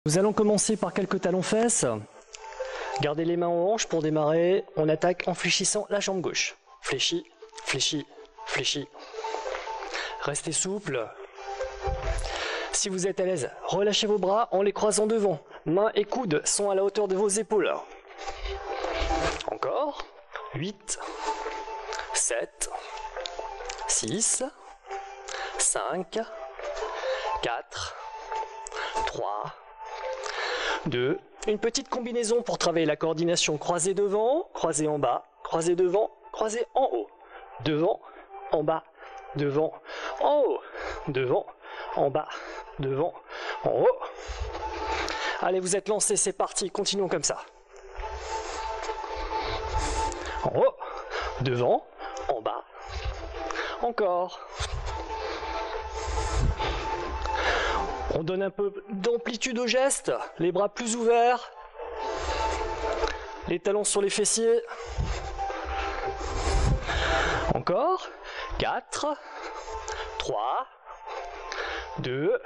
Nous allons commencer par quelques talons-fesses. Gardez les mains en hanche pour démarrer. On attaque en fléchissant la jambe gauche. Fléchis, fléchis, fléchis. Restez souple. Si vous êtes à l'aise, relâchez vos bras en les croisant devant. Mains et coudes sont à la hauteur de vos épaules. Encore. 8, 7, 6, 5, 4, 3, 2. Une petite combinaison pour travailler la coordination. Croisé devant, croisé en bas, croisé devant, croisé en haut. Devant, en bas, devant, en haut. Devant, en bas, devant, en haut. Allez, vous êtes lancés, c'est parti. Continuons comme ça. En haut, devant, en bas. Encore. On donne un peu d'amplitude au geste, les bras plus ouverts, les talons sur les fessiers. Encore. 4, 3, 2.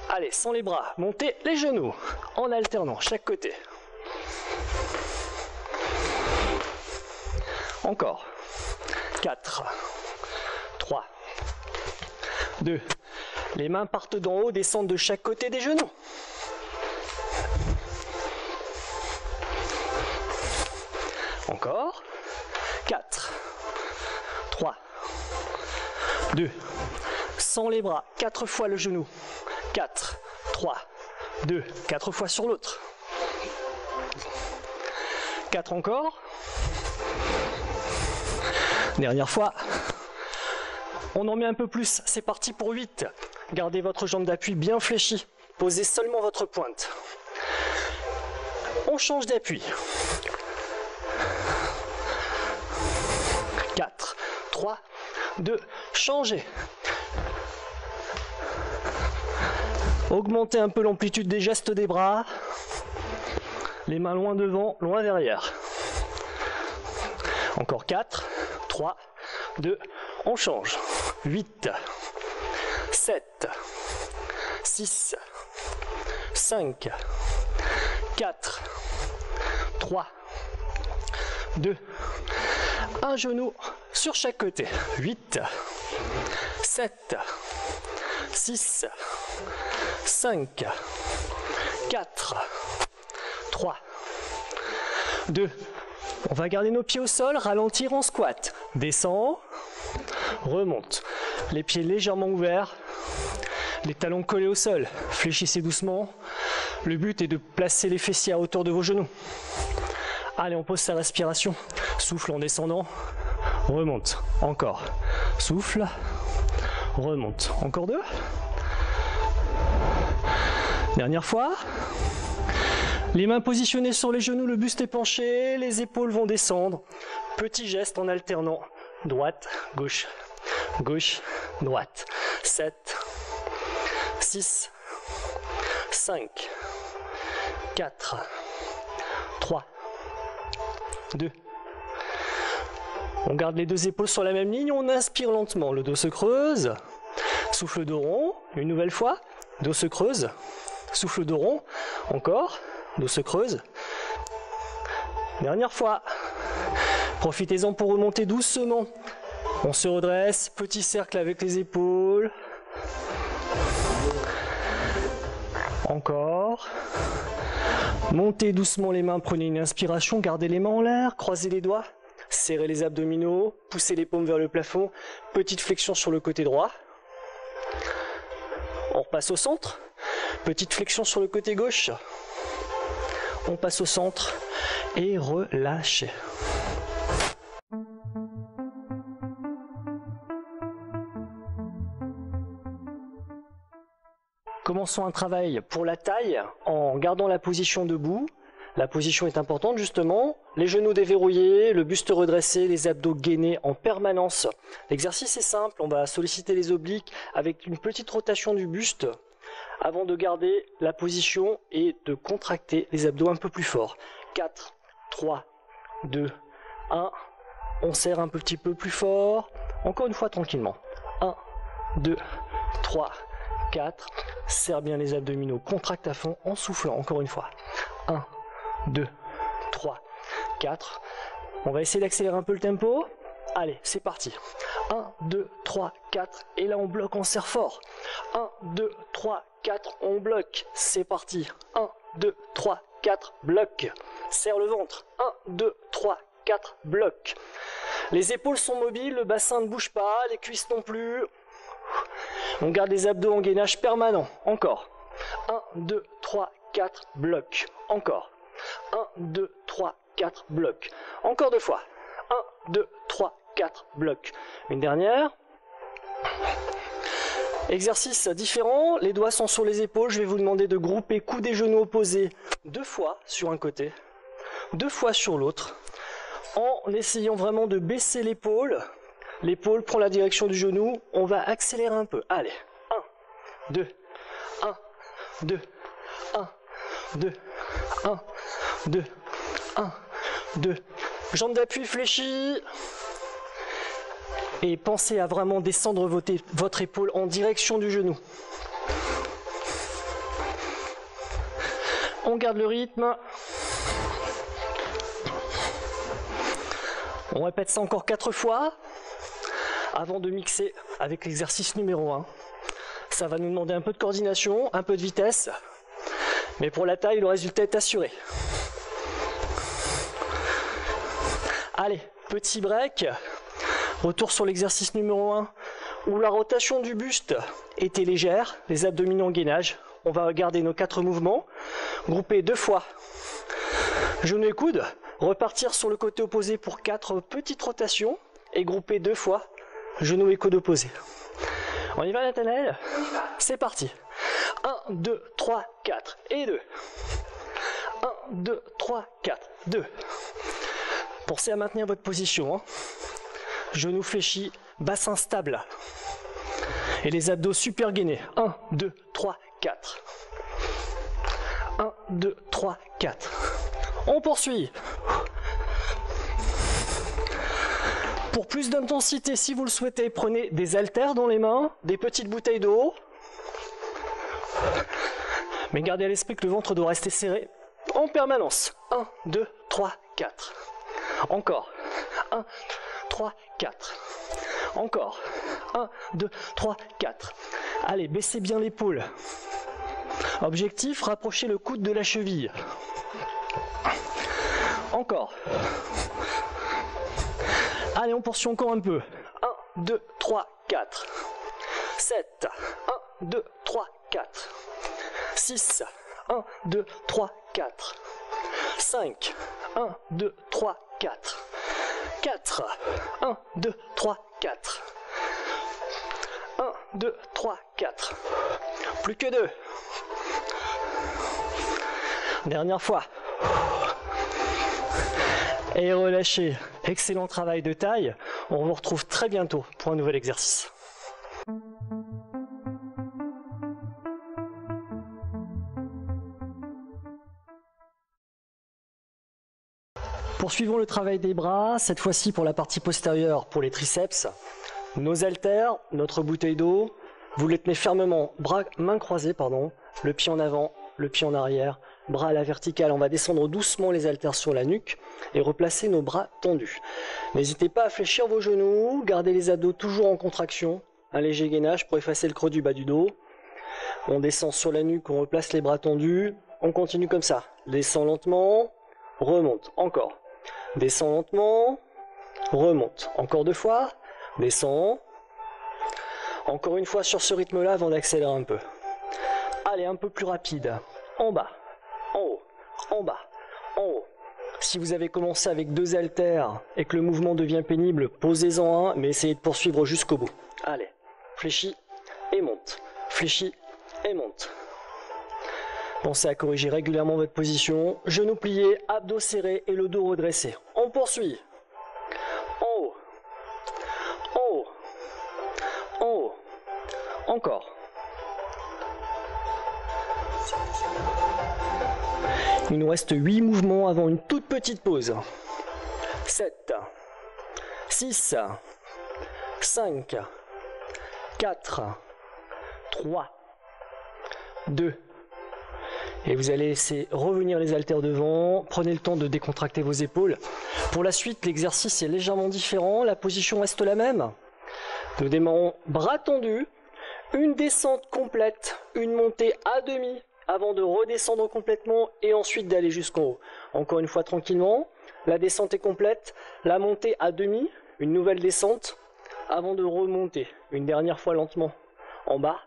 Allez, sans les bras, montez les genoux en alternant chaque côté. Encore. 4, 3, 2. Les mains partent d'en haut, descendent de chaque côté des genoux. Encore. 4, 3, 2. Sans les bras, 4 fois le genou. 4, 3, 2. 4 fois sur l'autre. 4 encore. Dernière fois. On en met un peu plus. C'est parti pour 8. Gardez votre jambe d'appui bien fléchie. Posez seulement votre pointe. On change d'appui. 4, 3, 2, changez. Augmentez un peu l'amplitude des gestes des bras. Les mains loin devant, loin derrière. Encore 4, 3, 2, on change. 8, 7, 6, 5, 4, 3, 2, un genou sur chaque côté. 8, 7, 6, 5, 4, 3, 2. On va garder nos pieds au sol, ralentir en squat. Descend, remonte. Les pieds légèrement ouverts, les talons collés au sol. Fléchissez doucement. Le but est de placer les fessiers à hauteur de vos genoux. Allez, on pose sa respiration. Souffle en descendant. Remonte. Encore. Souffle. Remonte. Encore 2. Dernière fois. Les mains positionnées sur les genoux, le buste est penché, les épaules vont descendre. Petit geste en alternant. Droite, gauche, gauche, droite. 7, 6, 5, 4, 3, 2. On garde les deux épaules sur la même ligne, on inspire lentement. Le dos se creuse. Souffle de rond, une nouvelle fois. Dos se creuse. Souffle de rond, encore. Dos se creuse. Dernière fois. Profitez-en pour remonter doucement. On se redresse, petit cercle avec les épaules. Encore. Montez doucement les mains, prenez une inspiration, gardez les mains en l'air, croisez les doigts, serrez les abdominaux, poussez les paumes vers le plafond, petite flexion sur le côté droit. On repasse au centre, petite flexion sur le côté gauche. On passe au centre et relâchez. Commençons un travail pour la taille en gardant la position debout. La position est importante justement. Les genoux déverrouillés, le buste redressé, les abdos gainés en permanence. L'exercice est simple, on va solliciter les obliques avec une petite rotation du buste avant de garder la position et de contracter les abdos un peu plus fort. 4, 3, 2, 1. On serre un petit peu plus fort. Encore une fois tranquillement. 1, 2, 3, 4. Serre bien les abdominaux, contracte à fond en soufflant, encore une fois. 1, 2, 3, 4. On va essayer d'accélérer un peu le tempo. Allez, c'est parti. 1, 2, 3, 4. Et là, on bloque, on serre fort. 1, 2, 3, 4. On bloque. C'est parti. 1, 2, 3, 4. Bloc. Serre le ventre. 1, 2, 3, 4. Bloc. Les épaules sont mobiles, le bassin ne bouge pas, les cuisses non plus. On garde les abdos en gainage permanent. Encore. 1, 2, 3, 4. Bloc. Encore. 1, 2, 3, 4. Bloc. Encore 2 fois. 1, 2, 3, 4. Bloc. Une dernière. Exercice différent. Les doigts sont sur les épaules. Je vais vous demander de grouper coudes et genoux opposés 2 fois sur un côté, 2 fois sur l'autre, en essayant vraiment de baisser l'épaule. L'épaule prend la direction du genou. On va accélérer un peu. Allez. 1, 2, 1, 2, 1, 2, 1, 2, 1, 2. Jambes d'appui fléchies. Et pensez à vraiment descendre votre épaule en direction du genou. On garde le rythme. On répète ça encore 4 fois avant de mixer avec l'exercice numéro 1. Ça va nous demander un peu de coordination, un peu de vitesse. Mais pour la taille, le résultat est assuré. Allez, petit break. Retour sur l'exercice numéro 1 où la rotation du buste était légère, les abdominaux en gainage. On va regarder nos 4 mouvements, grouper 2 fois. Genoux et coudes, repartir sur le côté opposé pour 4 petites rotations et grouper 2 fois, genoux et coudes opposés. On y va Nathanaël? C'est parti. 1, 2, 3, 4 et 2. 1, 2, 3, 4, 2. Pensez à maintenir votre position. Genoux fléchis, bassin stable. Et les abdos super gainés. 1, 2, 3, 4. 1, 2, 3, 4. On poursuit. Pour plus d'intensité, si vous le souhaitez, prenez des haltères dans les mains, des petites bouteilles d'eau. Mais gardez à l'esprit que le ventre doit rester serré en permanence. 1, 2, 3, 4. Encore. 1, 3, 4. Encore. 1, 2, 3, 4. Allez, baissez bien l'épaule. Objectif, rapprochez le coude de la cheville. Encore. Allez, on poursuit encore un peu. 1, 2, 3, 4. 7. 1, 2, 3, 4. 6. 1, 2, 3, 4. 5. 1, 2, 3, 4. 4. 1, 2, 3, 4. 1, 2, 3, 4. Plus que 2. Dernière fois. Et relâchez. Excellent travail de taille. On vous retrouve très bientôt pour un nouvel exercice. Poursuivons le travail des bras, cette fois-ci pour la partie postérieure, pour les triceps. Nos haltères, notre bouteille d'eau, vous les tenez fermement, mains croisées, le pied en avant, le pied en arrière, bras à la verticale. On va descendre doucement les haltères sur la nuque et replacer nos bras tendus. N'hésitez pas à fléchir vos genoux, gardez les abdos toujours en contraction, un léger gainage pour effacer le creux du bas du dos. On descend sur la nuque, on replace les bras tendus, on continue comme ça. Descend lentement, remonte, encore. Descend lentement, remonte. Encore 2 fois, descend. Encore une fois sur ce rythme-là avant d'accélérer un peu. Allez, un peu plus rapide. En bas, en haut, en bas, en haut. Si vous avez commencé avec 2 haltères et que le mouvement devient pénible, posez-en un, mais essayez de poursuivre jusqu'au bout. Allez, fléchis et monte. Fléchis et monte. Pensez à corriger régulièrement votre position. Genoux pliés, abdos serrés et le dos redressé. On poursuit. En haut. En haut. En haut. Encore. Il nous reste 8 mouvements avant une toute petite pause. 7, 6, 5, 4, 3, 2. Et vous allez laisser revenir les haltères devant. Prenez le temps de décontracter vos épaules. Pour la suite, l'exercice est légèrement différent. La position reste la même. Nous démarrons bras tendus. Une descente complète, une montée à demi avant de redescendre complètement et ensuite d'aller jusqu'en haut. Encore une fois tranquillement. La descente est complète. La montée à demi, une nouvelle descente avant de remonter. Une dernière fois lentement. En bas,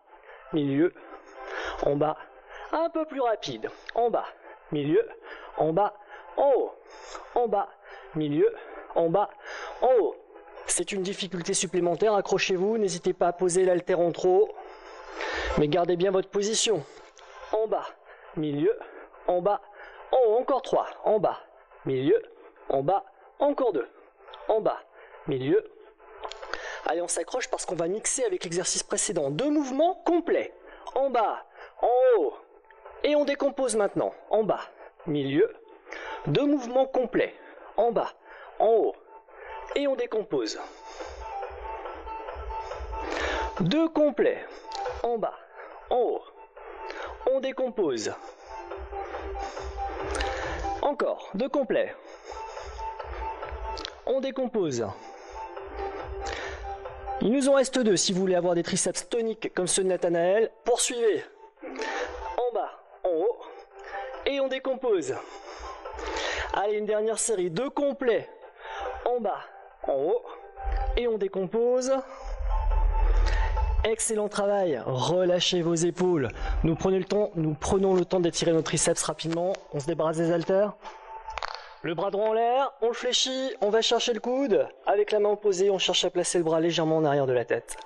milieu, en bas. Un peu plus rapide, en bas, milieu, en bas, en haut, en bas, milieu, en bas, en haut. C'est une difficulté supplémentaire, accrochez-vous, n'hésitez pas à poser l'haltère en trop, mais gardez bien votre position. En bas, milieu, en bas, en haut, encore 3, en bas, milieu, en bas, encore 2, en bas, milieu. Allez, on s'accroche parce qu'on va mixer avec l'exercice précédent. 2 mouvements complets, en bas, en haut. Et on décompose maintenant, en bas, milieu, 2 mouvements complets, en bas, en haut, et on décompose. 2 complets, en bas, en haut, on décompose. Encore, 2 complets, on décompose. Il nous en reste 2 si vous voulez avoir des triceps toniques comme ceux de Nathanaël. Poursuivez, en bas, en haut, et on décompose. Allez, une dernière série, 2 complets, en bas, en haut, et on décompose. Excellent travail, relâchez vos épaules. Nous prenons le temps d'étirer nos triceps rapidement. On se débarrasse des haltères. Le bras droit en l'air, on le fléchit, on va chercher le coude. Avec la main opposée, on cherche à placer le bras légèrement en arrière de la tête.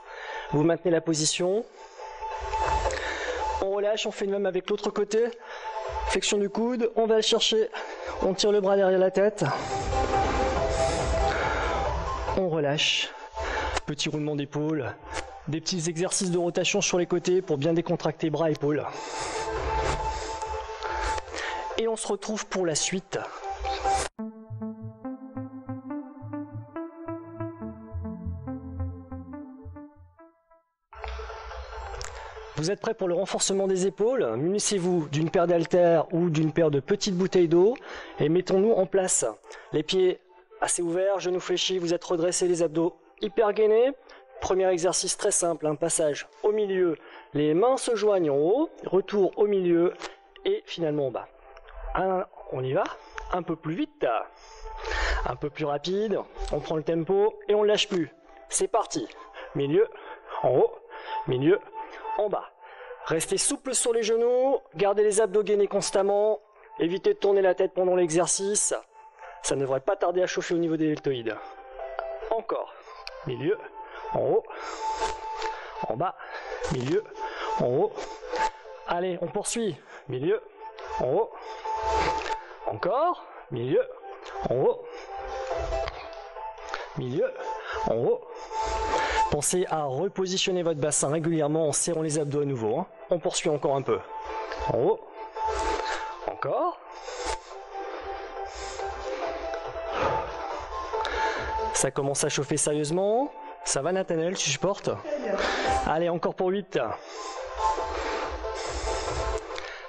Vous maintenez la position. On relâche, on fait le même avec l'autre côté. Flexion du coude, on va le chercher. On tire le bras derrière la tête. On relâche. Petit roulement d'épaule. Des petits exercices de rotation sur les côtés pour bien décontracter bras et épaules. Et on se retrouve pour la suite. Vous êtes prêts pour le renforcement des épaules? Munissez-vous d'une paire d'haltères ou d'une paire de petites bouteilles d'eau et mettons-nous en place. Les pieds assez ouverts, genoux fléchis, vous êtes redressés, les abdos hyper gainés. Premier exercice très simple, un passage au milieu, les mains se joignent en haut, retour au milieu et finalement en bas. On y va, un peu plus vite, un peu plus rapide, on prend le tempo et on ne lâche plus. C'est parti, milieu, en haut, milieu, en bas. Restez souple sur les genoux, gardez les abdos gainés constamment, évitez de tourner la tête pendant l'exercice, ça ne devrait pas tarder à chauffer au niveau des deltoïdes. Encore, milieu, en haut, en bas, milieu, en haut. Allez, on poursuit, milieu, en haut, encore, milieu, en haut, milieu, en haut. Pensez à repositionner votre bassin régulièrement en serrant les abdos à nouveau. On poursuit encore un peu. En haut, encore. Ça commence à chauffer sérieusement. Ça va Nathanaël, tu supportes? Allez, encore pour 8.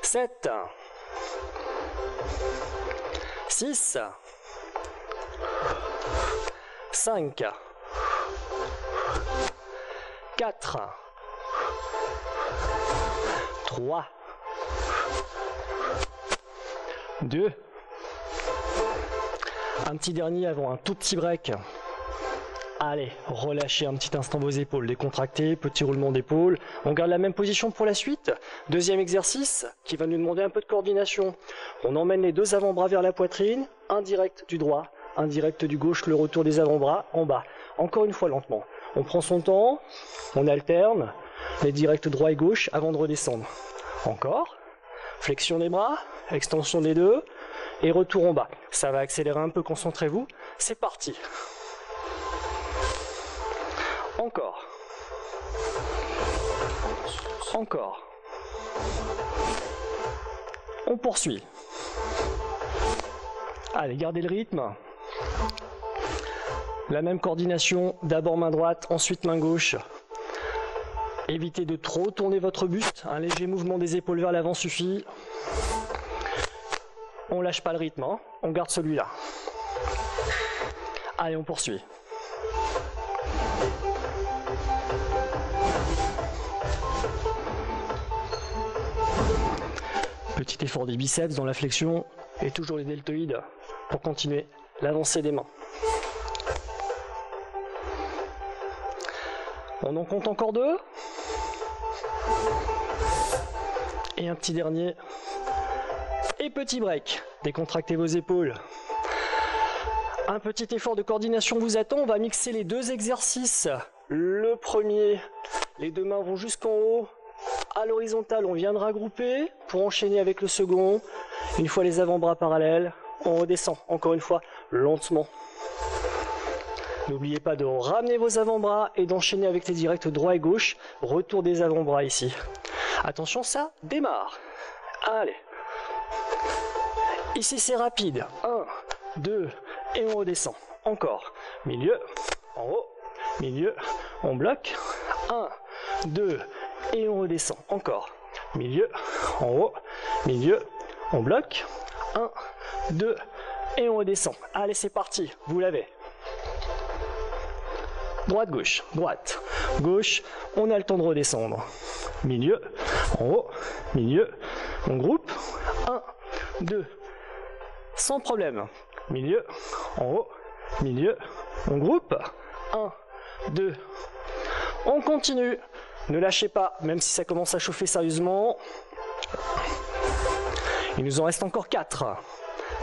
7. 6. 5. 4. 3. 2. Un petit dernier avant un tout petit break. Allez, relâchez un petit instant vos épaules, décontractez, petit roulement d'épaule. On garde la même position pour la suite. Deuxième exercice qui va nous demander un peu de coordination. On emmène les 2 avant-bras vers la poitrine, un direct du droit, un direct du gauche, le retour des avant-bras en bas. Encore une fois lentement. On prend son temps, on alterne les directs droit et gauche avant de redescendre. Encore, flexion des bras, extension des 2 et retour en bas. Ça va accélérer un peu, concentrez-vous. C'est parti. Encore. Encore. On poursuit. Allez, gardez le rythme. La même coordination, d'abord main droite, ensuite main gauche. Évitez de trop tourner votre buste. Un léger mouvement des épaules vers l'avant suffit. On lâche pas le rythme, hein. On garde celui-là. Allez, on poursuit. Petit effort des biceps dans la flexion et toujours les deltoïdes pour continuer l'avancée des mains. On en compte encore 2. Et un petit dernier. Et petit break. Décontractez vos épaules. Un petit effort de coordination vous attend. On va mixer les 2 exercices. Le premier, les 2 mains vont jusqu'en haut. À l'horizontale, on viendra grouper pour enchaîner avec le second. Une fois les avant-bras parallèles, on redescend encore une fois lentement. N'oubliez pas de ramener vos avant-bras et d'enchaîner avec les directs droit et gauche. Retour des avant-bras ici. Attention, ça démarre. Allez. Ici, c'est rapide. 1, 2, et on redescend. Encore. Milieu, en haut, milieu, on bloque. 1, 2, et on redescend. Encore. Milieu, en haut, milieu, on bloque. 1, 2, et on redescend. Allez, c'est parti. Vous l'avez. Droite, gauche, droite, gauche. On a le temps de redescendre. Milieu, en haut, milieu. On groupe. 1, 2, sans problème. Milieu, en haut, milieu. On groupe. 1, 2. On continue. Ne lâchez pas, même si ça commence à chauffer sérieusement. Il nous en reste encore 4.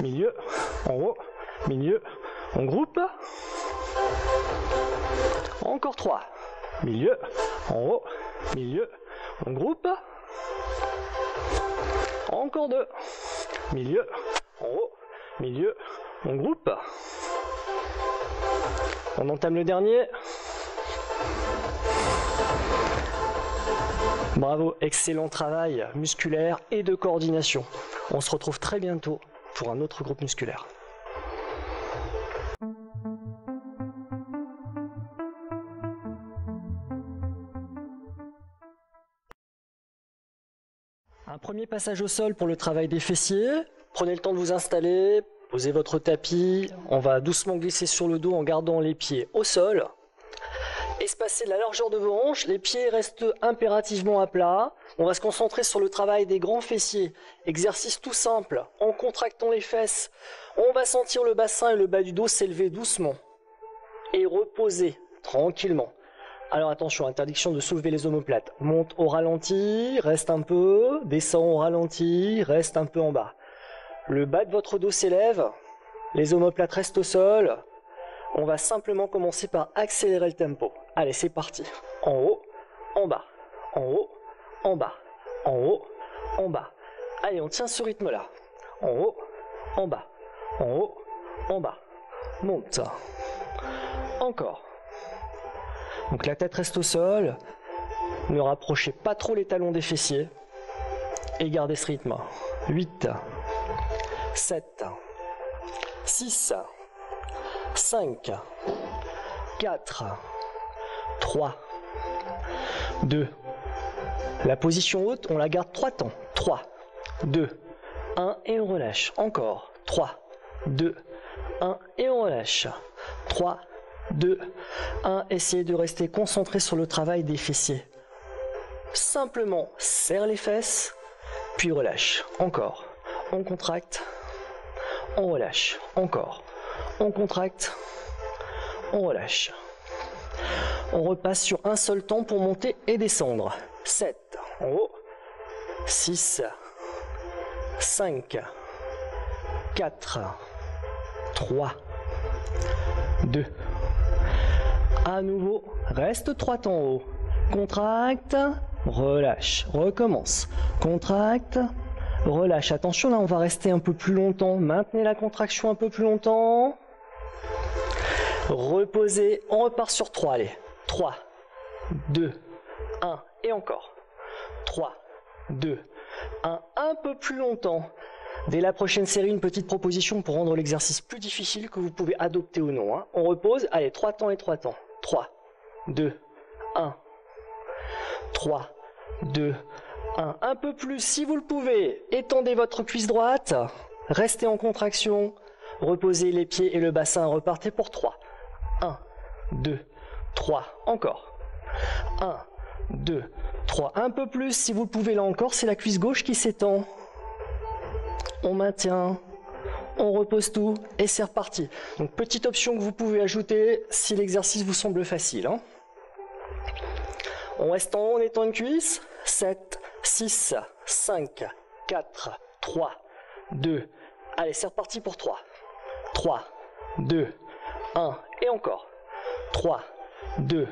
Milieu, en haut, milieu. On groupe. Encore 3. Milieu, en haut, milieu. On groupe. Encore 2. Milieu, en haut, milieu. On groupe. On entame le dernier. Bravo, excellent travail musculaire et de coordination. On se retrouve très bientôt pour un autre groupe musculaire. Un premier passage au sol pour le travail des fessiers. Prenez le temps de vous installer, posez votre tapis. On va doucement glisser sur le dos en gardant les pieds au sol. Espacez la largeur de vos hanches, les pieds restent impérativement à plat. On va se concentrer sur le travail des grands fessiers. Exercice tout simple, en contractant les fesses. On va sentir le bassin et le bas du dos s'élever doucement. Et reposer tranquillement. Alors attention, interdiction de soulever les omoplates. Monte au ralenti, reste un peu, descend au ralenti, reste un peu en bas. Le bas de votre dos s'élève, les omoplates restent au sol. On va simplement commencer par accélérer le tempo. Allez, c'est parti. En haut, en bas, en haut, en bas, en haut, en bas. Allez, on tient ce rythme-là. En haut, en bas, en haut, en bas. Monte. Encore. Donc la tête reste au sol. Ne rapprochez pas trop les talons des fessiers. Et gardez ce rythme. 8, 7, 6, 5, 4, 3, 2. La position haute, on la garde 3 temps. 3, 2, 1 et on relâche. Encore. 3, 2, 1 et on relâche. 3, 2, 1. Essayez de rester concentré sur le travail des fessiers. Simplement serre les fesses, puis relâche. Encore. On contracte, on relâche. Encore. On contracte, on relâche. On repasse sur un seul temps pour monter et descendre. 7 en haut, 6, 5, 4, 3, 2. À nouveau, reste 3 temps en haut. Contracte, relâche, recommence. Contracte, relâche. Attention, là on va rester un peu plus longtemps. Maintenez la contraction un peu plus longtemps. Reposez, on repart sur 3. Allez, 3, 2, 1 et encore. 3, 2, 1, un peu plus longtemps. Dès la prochaine série, une petite proposition pour rendre l'exercice plus difficile que vous pouvez adopter ou non. On repose, allez, 3 temps et 3 temps. 3, 2, 1. 3, 2, 1. Un peu plus si vous le pouvez. Étendez votre cuisse droite. Restez en contraction. Reposez les pieds et le bassin. Repartez pour 3. 1, 2, 3. Encore. 1, 2, 3. Un peu plus si vous le pouvez là encore. C'est la cuisse gauche qui s'étend. On maintient. On repose tout et c'est reparti. Donc petite option que vous pouvez ajouter si l'exercice vous semble facile. Hein. On reste en haut, on étend une cuisse. 7, 6, 5, 4, 3, 2. Allez, c'est reparti pour 3. 3, 2, 1 et encore. 3, 2,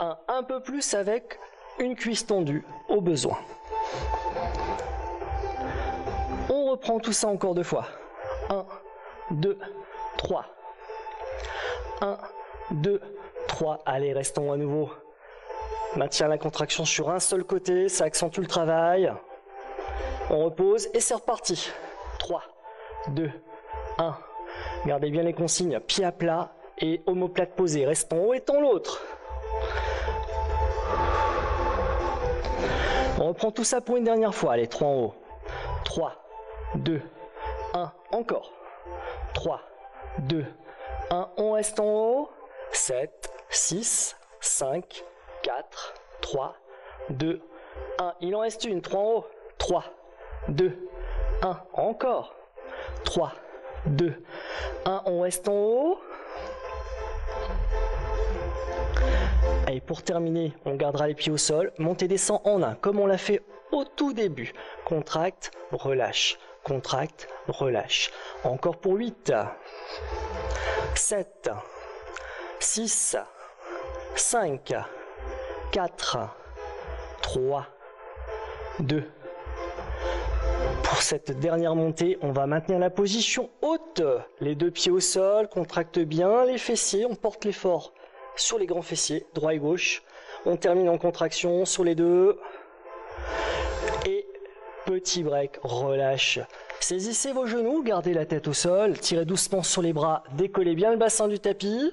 1. Un peu plus avec une cuisse tendue au besoin. On reprend tout ça encore 2 fois. 1, 2, 3. 1, 2, 3. Allez, restons à nouveau. Maintien la contraction sur un seul côté, ça accentue le travail. On repose et c'est reparti. 3, 2, 1. Gardez bien les consignes, pied à plat et omoplate posée. Restons en haut et tend l'autre. On reprend tout ça pour une dernière fois. Allez, 3 en haut. 3, 2, 1, encore. 3, 2, 1, on reste en haut. 7, 6, 5, 4, 3, 2, 1. Il en reste une. 3 en haut. 3, 2, 1, encore. 3, 2, 1, on reste en haut. Et pour terminer, on gardera les pieds au sol. Montez, descend en 1, comme on l'a fait au tout début. Contracte, relâche. Contracte, relâche. Encore pour 8, 7, 6, 5, 4, 3, 2. Pour cette dernière montée, on va maintenir la position haute. Les 2 pieds au sol, contracte bien les fessiers, on porte l'effort sur les grands fessiers, droit et gauche. On termine en contraction sur les 2. Et petit break, relâche. Saisissez vos genoux, gardez la tête au sol, tirez doucement sur les bras, décollez bien le bassin du tapis.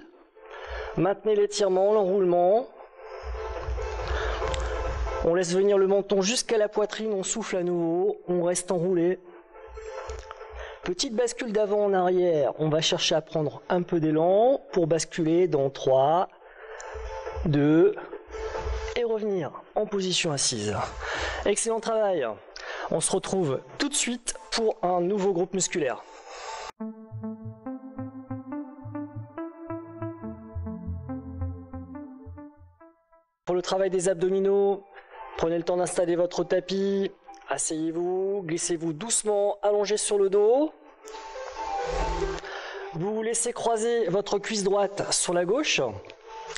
Maintenez l'étirement, l'enroulement. On laisse venir le menton jusqu'à la poitrine, on souffle à nouveau, on reste enroulé. Petite bascule d'avant en arrière, on va chercher à prendre un peu d'élan pour basculer dans 3, 2 et revenir en position assise. Excellent travail. On se retrouve tout de suite pour un nouveau groupe musculaire. Pour le travail des abdominaux, prenez le temps d'installer votre tapis, asseyez-vous, glissez-vous doucement, allongé sur le dos. Vous laissez croiser votre cuisse droite sur la gauche.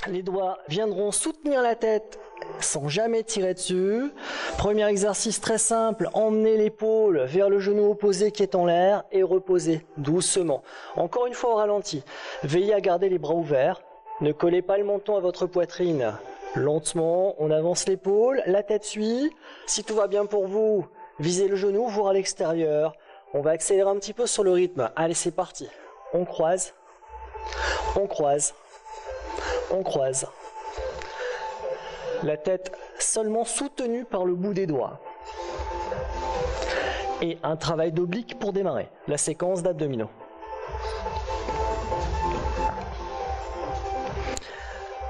Les doigts viendront soutenir la tête sans jamais tirer dessus. Premier exercice très simple, emmenez l'épaule vers le genou opposé qui est en l'air et reposez doucement. Encore une fois au ralenti. Veillez à garder les bras ouverts. Ne collez pas le menton à votre poitrine. Lentement, on avance l'épaule, la tête suit. Si tout va bien pour vous, visez le genou, voire à l'extérieur. On va accélérer un petit peu sur le rythme. Allez, c'est parti. On croise, on croise, on croise. La tête seulement soutenue par le bout des doigts. Et un travail d'oblique pour démarrer la séquence d'abdominaux.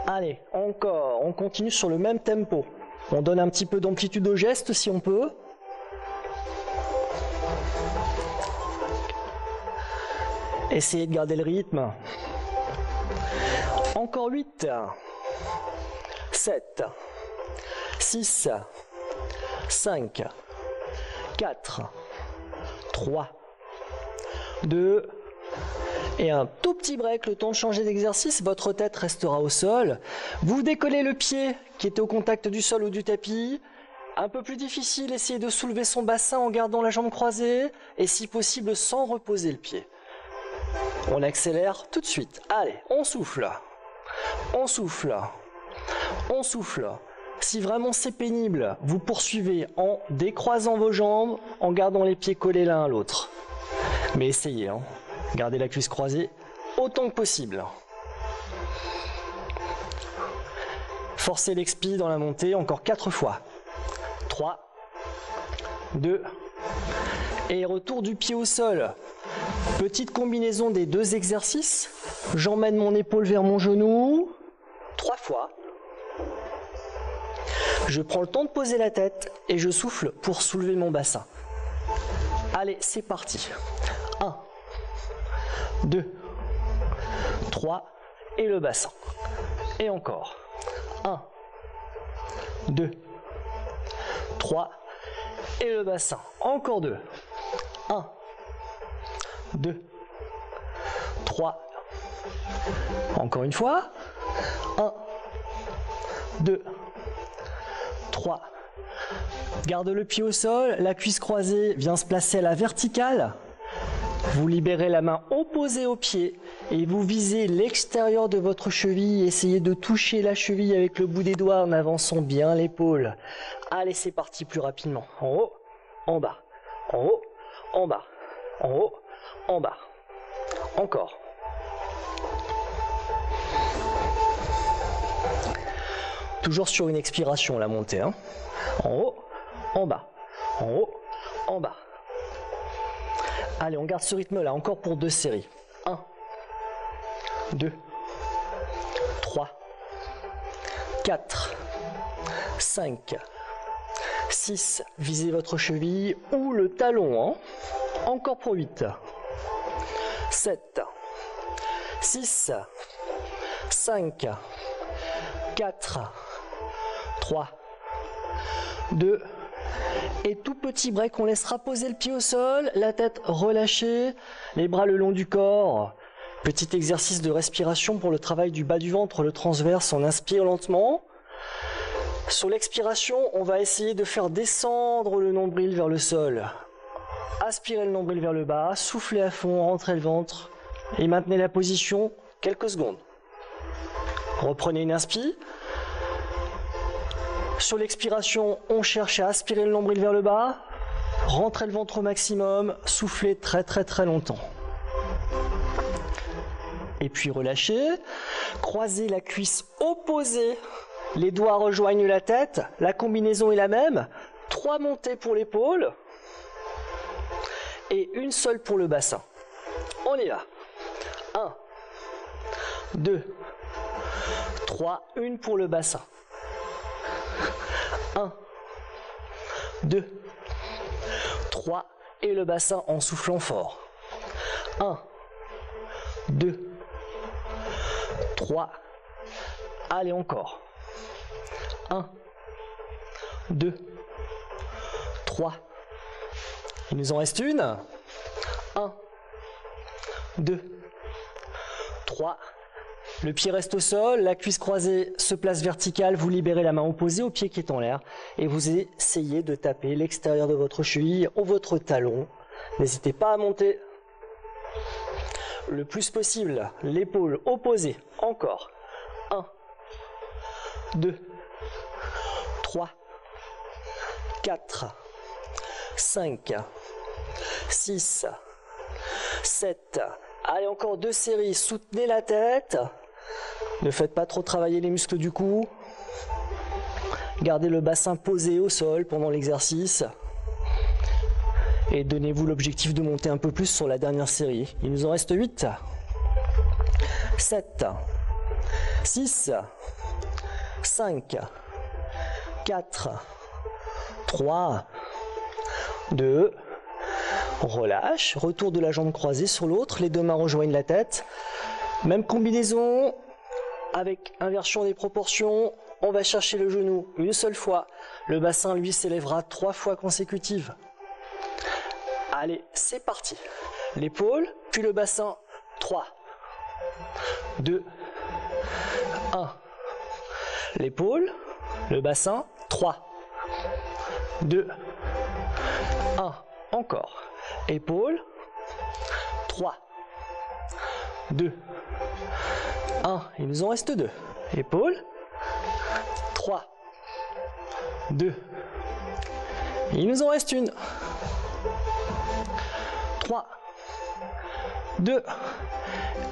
Allez, encore, on continue sur le même tempo. On donne un petit peu d'amplitude au geste si on peut. Essayez de garder le rythme. Encore 8, 7, 6, 5, 4, 3, 2, et un tout petit break, le temps de changer d'exercice, votre tête restera au sol. Vous décollez le pied qui était au contact du sol ou du tapis. Un peu plus difficile, essayez de soulever son bassin en gardant la jambe croisée et si possible sans reposer le pied. On accélère tout de suite. Allez, on souffle. On souffle. On souffle. Si vraiment c'est pénible, vous poursuivez en décroisant vos jambes, en gardant les pieds collés l'un à l'autre. Mais essayez, hein. Gardez la cuisse croisée autant que possible. Forcez l'expi dans la montée, encore 4 fois. 3, 2, et retour du pied au sol. Petite combinaison des deux exercices. J'emmène mon épaule vers mon genou, 3 fois. Je prends le temps de poser la tête et je souffle pour soulever mon bassin. Allez, c'est parti. 1, 2, 3, et le bassin. Et encore. 1, 2, 3, et le bassin. Encore 2. 1, 2, 3. Encore une fois. 1, 2, 3. Garde le pied au sol, la cuisse croisée vient se placer à la verticale. Vous libérez la main opposée au pied et vous visez l'extérieur de votre cheville. Essayez de toucher la cheville avec le bout des doigts en avançant bien l'épaule. Allez, c'est parti plus rapidement. En haut, en bas, en haut, en bas, en haut, en bas. Encore. Toujours sur une expiration, la montée. Hein. En haut, en bas, en haut, en bas. Allez, on garde ce rythme-là, encore pour 2 séries. 1, 2, 3, 4, 5, 6. Visez votre cheville ou le talon. Hein. Encore pour 8. 7, 6, 5, 4, 3, 2, et tout petit break, on laissera poser le pied au sol, la tête relâchée, les bras le long du corps. Petit exercice de respiration pour le travail du bas du ventre, le transverse, on inspire lentement. Sur l'expiration, on va essayer de faire descendre le nombril vers le sol. Aspirez le nombril vers le bas, soufflez à fond, rentrez le ventre et maintenez la position quelques secondes. Reprenez une inspire. Sur l'expiration, on cherche à aspirer le nombril vers le bas, rentrez le ventre au maximum, soufflez très longtemps. Et puis relâchez, croisez la cuisse opposée, les doigts rejoignent la tête, la combinaison est la même, 3 montées pour l'épaule et une seule pour le bassin. On y va. 1, 2, 3, une pour le bassin. 1, 2, 3, et le bassin en soufflant fort. 1, 2, 3, allez encore. 1, 2, 3. Il nous en reste une. 1, 2, 3. Le pied reste au sol, la cuisse croisée se place verticale, vous libérez la main opposée au pied qui est en l'air et vous essayez de taper l'extérieur de votre cheville ou votre talon. N'hésitez pas à monter le plus possible, l'épaule opposée, encore. 1, 2, 3, 4, 5, 6, 7. Allez, encore 2 séries, soutenez la tête. Ne faites pas trop travailler les muscles du cou. Gardez le bassin posé au sol pendant l'exercice. Et donnez-vous l'objectif de monter un peu plus sur la dernière série. Il nous en reste 8, 7, 6, 5, 4, 3, 2, relâche, retour de la jambe croisée sur l'autre, les deux mains rejoignent la tête. Même combinaison, avec inversion des proportions, on va chercher le genou une seule fois. Le bassin, lui, s'élèvera 3 fois consécutives. Allez, c'est parti. L'épaule, puis le bassin, 3, 2, 1. L'épaule, le bassin, 3, 2, 1. Encore. Épaule, 3, 2, 1. Il nous en reste 2. Épaule, 3, 2. Il nous en reste une. 3, 2.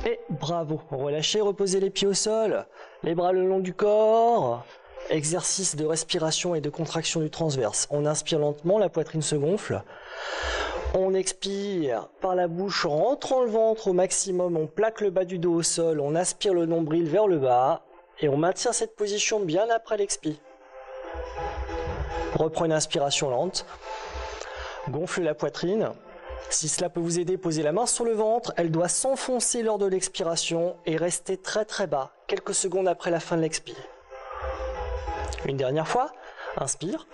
Et bravo. Relâchez, reposez les pieds au sol. Les bras le long du corps. exercice de respiration et de contraction du transverse. On inspire lentement, la poitrine se gonfle. On expire par la bouche en rentrant le ventre au maximum, on plaque le bas du dos au sol, on aspire le nombril vers le bas et on maintient cette position bien après l'expire. Reprends une inspiration lente, gonfle la poitrine. Si cela peut vous aider, posez la main sur le ventre, elle doit s'enfoncer lors de l'expiration et rester très très bas, quelques secondes après la fin de l'expire. Une dernière fois, inspire.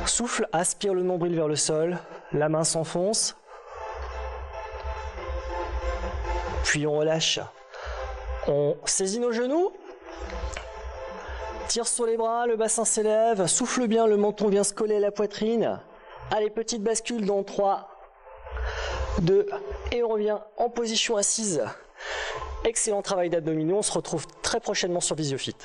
Souffle, aspire le nombril vers le sol, la main s'enfonce. Puis on relâche. On saisit nos genoux. Tire sur les bras, le bassin s'élève. Souffle bien, le menton vient se coller à la poitrine. Allez, petite bascule dans 3, 2, et on revient en position assise. Excellent travail d'abdominaux, on se retrouve très prochainement sur VisioFit.